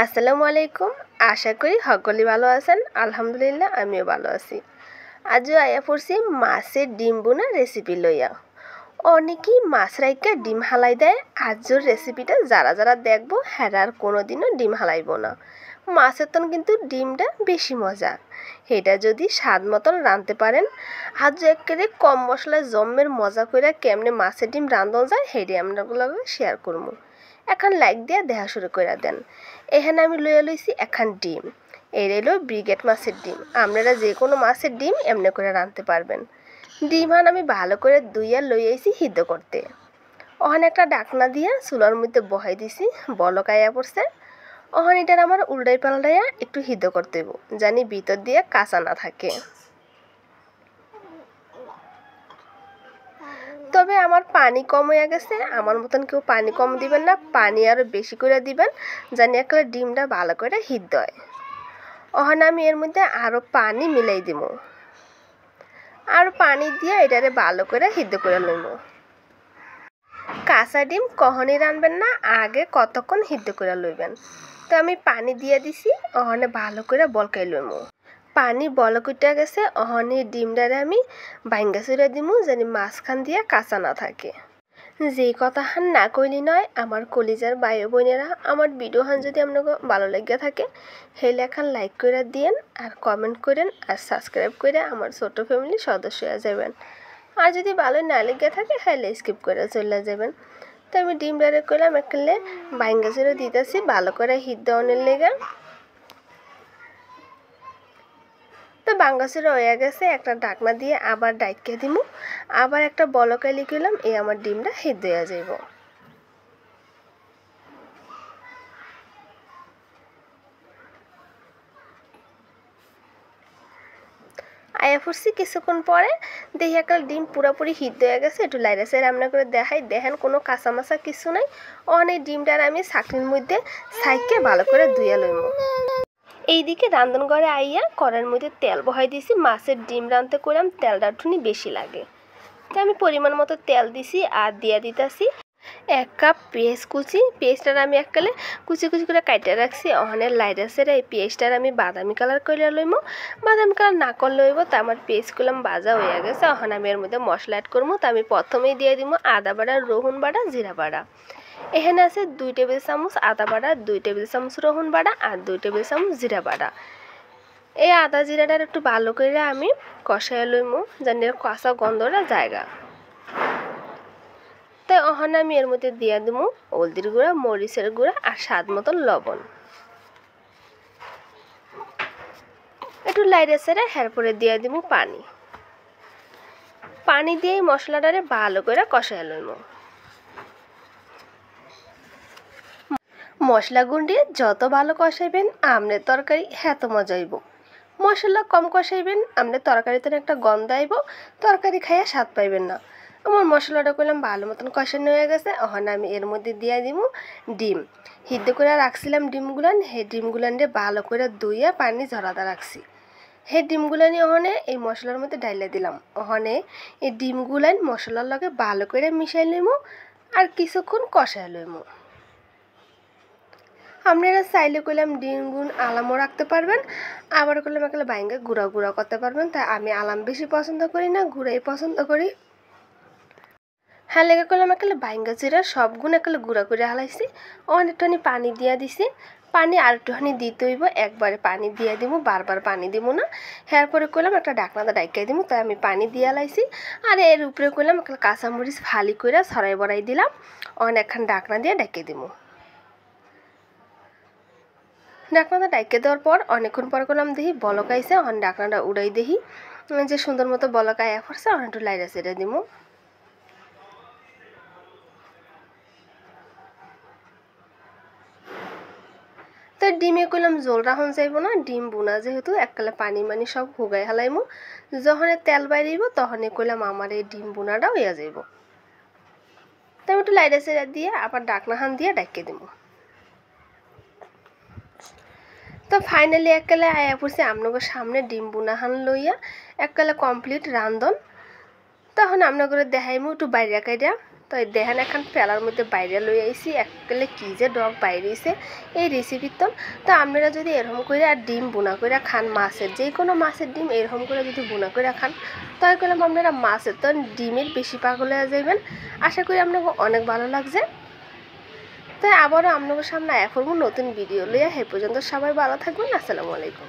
আসসালামু আলাইকুম। আশা করি সকলে ভালো আছেন। আলহামদুলিল্লাহ আমিও ভালো আছি। আজও আয়া পড়ছি মাছের ডিম বোনা রেসিপি লইয়া। অনেকেই মাছ রাইকা ডিম হালাই দেয়। আজর রেসিপিটা যারা যারা দেখবো হেরার কোনোদিনও ডিম হালাইব না। মাছের তন কিন্তু ডিমটা বেশি মজা। এটা যদি স্বাদ মতন রাঁধতে পারেন, আজ একেবারে কম মশলায় জম্মের মজা করে কেমনে মাছের ডিম রাঁধন যায় সেটাই আপনাগুলোকে শেয়ার করবো। এখন লাইক দিয়ে দেখা শুরু করে দেন। এখানে আমি লইয়া লইছি এখন ডিম। এই রইল ব্রিগেড মাছের ডিম। আপনারা যে কোনো মাছের ডিম এমনি করে রাঁধতে পারবেন। ডিম আমি ভালো করে ধুইয়া লই আইছি সিদ্ধ করতে। ওখানে একটা ডাকনা দিয়া চুলার মধ্যে বহাই দিছি, বলক আইয়া পড়ছে। ওখানে এটার আমার উল্টাই পাল্টাইয়া একটু সিদ্ধ করতে হইব, জানি ভিতর দিয়ে কাঁচা না থাকে। তবে আমার পানি কম হয়ে গেছে, আমার মতন কেউ পানি কম দিবেন না, পানি আরও বেশি করে দিবেন, জানি একটা ডিমটা ভালো করে সিদ্ধ হয়। ওখানে আমি এর মধ্যে আরও পানি মিলাই দিব। আর পানি দিয়ে এটারে ভালো করে সিদ্ধ করে লইব। কাঁচা ডিম কখনই রানবেন না, আগে কতক্ষণ সিদ্ধ করে লইবেন। তো আমি পানি দিয়ে দিছি, ওখানে ভালো করে বলকাই লইব। পানি বলক উঠে গেছে, ওখানে ডিমটারে আমি ভাঙ্গা চুড়ে দিমু, যেন মাঝখান দিয়ে কাঁচা না থাকে। যেই কথাহান না কইলি নয় আমার কলিজার ভাই বোনেরা, আমার ভিডিওহান যদি আপনাকে ভালো লেগে থাকে হেলে এখন লাইক করে দিয়েন, আর কমেন্ট করেন, আর সাবস্ক্রাইব করে আমার ছোট ফ্যামিলির সদস্য হয়ে যাবেন। আর যদি ভালো না লেগে থাকে হেলে স্কিপ করে চলে যাবেন। তো আমি ডিম ডারে করলাম এখানে ভাঙ্গা চুড়ে দিতেছি ভালো করে সিদ্ধ অনের লেগে। তো বাঙ্গাসুরা হয়ে গেছে, একটা ঢাকনা দিয়ে আবার ডাইকে দিমু, আবার একটা বলকাই লিখলাম, এই আমার ডিমটা সিদ্ধ হয়ে যাইব। আয়া ফুরছি কিছুক্ষণ পরে, দেখি একটা ডিম পুরোপুরি সিদ্ধ হয়ে গেছে। একটু লাইরা সাইড রান্না করে দেখাই, দেখেন কোনো কাঁচা মাছা কিছু নাই। অনেক ডিমটার আমি ছাঁকনির মধ্যে ছাইকে ভালো করে ধুইয়া লইব। এইদিকে রান্ধনঘরে আইয়া কড়াইয়ের মধ্যে তেল বহাই দিছি। মাছের ডিম রাঁধতে করলাম তেলটা একটুনি বেশি লাগে, তো আমি পরিমাণ মতো তেল দিছি আর দিয়ে দিতেছি 1 কাপ পেঁয়াজ কুচি। পেঁয়াজটার আমি এককালে কুচি কুচি করে কাইটে রাখছি। ওখানে লাইরাসের এই পেঁয়াজটার আমি বাদামি কালার করে লইব। বাদামি কালার না করলে হইব। তা আমার পেঁয়াজগুলো ভাজা হয়ে গেছে, ওখানে আমি এর মধ্যে মশলা অ্যাড করবো। তা আমি প্রথমেই দিয়ে দিব আদা বাটা, রসুন বাটা, জিরা বাটা। এখানে আছে 2 টেবিল চামচ আদা বাটা, 2 টেবিল চামচ রসুন বাটা আর 2 টেবিল চামচ জিরা বাটা। এই আদা জিরাটার একটু ভালো করে আমি কষাই লইব, যেন কাঁচা গন্ধটা জায়গা। তাই ওখানে আমি এর মধ্যে দিয়ে দেবো হলদির গুঁড়া, মরিচের গুঁড়া আর স্বাদ মতন লবণ। একটু লাইরে সেরে এরপরে দিয়ে দিব পানি। পানি দিয়ে মশলাটারে ভালো করে কষাই লইব। মশলা গুঁড়িয়ে যত ভালো কষাইবেন আমনের তরকারি এত মজা হইব। মশলা কম কষাইবেন আমনের তরকারিতে একটা গন্ধ আইব, তরকারি খাইয়া স্বাদ পাইবেন না। আমার মশলাটা করলাম ভালো মতন কষানো হয়ে গেছে। ওখানে আমি এর মধ্যে দিয়ে দিব ডিম। সিদ্ধ করে রাখছিলাম ডিমগুলান, সেই ডিমগুলান দিয়ে ভালো করে ধুইয়া পানি ঝরাতে রাখছি। সেই ডিমগুলানি ওখানে এই মশলার মধ্যে ডাইলে দিলাম। ওখানে এই ডিমগুলান মশলার লগে ভালো করে মিশাই লইমু আর কিছুক্ষণ কষাই লইমু। আপনারা চাইলে করলাম ডিমগুন আলামও রাখতে পারবেন, আবার করলাম একেবারে বাইঙ্গা গুঁড়া গুঁড়া করতে পারবেন। তাই আমি আলাম বেশি পছন্দ করি না, গুঁড়াই পছন্দ করি। হ্যাঁ লেগে করলাম একেবারে বাইঙ্গা জিরা সব গুণ একেবারে গুঁড়া করে হালাইছি। অনেকটানি পানি দিয়া দিছি। পানি আর একটুখানি দিতে হইব, একবারে পানি দিয়ে দিব, বারবার পানি দিব না। হ্যাঁ পরে করলাম একটা ডাকনাটা ডাইকাই দিব, তাই আমি পানি দিয়ে লাইছি। আর এর উপরে করলাম একটা কাঁচামরিচ ফালি করে ছড়াই বড়াই দিলাম, অনেকখান ডাকনা দিয়ে ডাইকে দিব। ডাকনাটা ডাইকে দেওয়ার পর অনেকক্ষণ পর করলাম দেখি বলক আইছে, অন ডাকনাটা উড়াই দেখি যে সুন্দর মতো বলক আয়া পড়ছে। অন একটু লাইরা সেরে দিব। তো ডিমে করলাম জল রাখুন যাইব না, ডিম বোনা যেহেতু এককালে পানি মানি সব হুগাই হালাইমু। যখন তেল বাইরিব তখনই করলাম আমার এই ডিম বোনাটা হইয়া যাইব। তো আমি একটু লাইরা সেরা দিয়ে আবার ডাকনাহান দিয়ে ডাইকে দিব। তো ফাইনালি এককালে আয়া পড়ছি আপনাদের সামনে ডিম বোনাহান লইয়া এককালে কমপ্লিট রান্ধন। তখন আপনাদের দেখাইমু একটু বাইরে কাইটা। তো দেখেন এখন পেলার মধ্যে বাইরে লই আইছি একলে কি যে ডগ বাইরেছে এই রেসিপির তো আপনারা যদি এরকম করে আর ডিম বুনা করে খান মাছের যে কোনো মাছের ডিম এরকম করে যদি বুনা করে খান তাই করলাম আপনারা মাছের তো ডিমের বেশি পাগল হয়ে যাবেন। আশা করি আপনাকে অনেক ভালো লাগছে। তাই আবারও আপনাদের সামনে এখন নতুন ভিডিও লইয়া হে পর্যন্ত সবাই ভালো থাকবেন। আসসালামু আলাইকুম।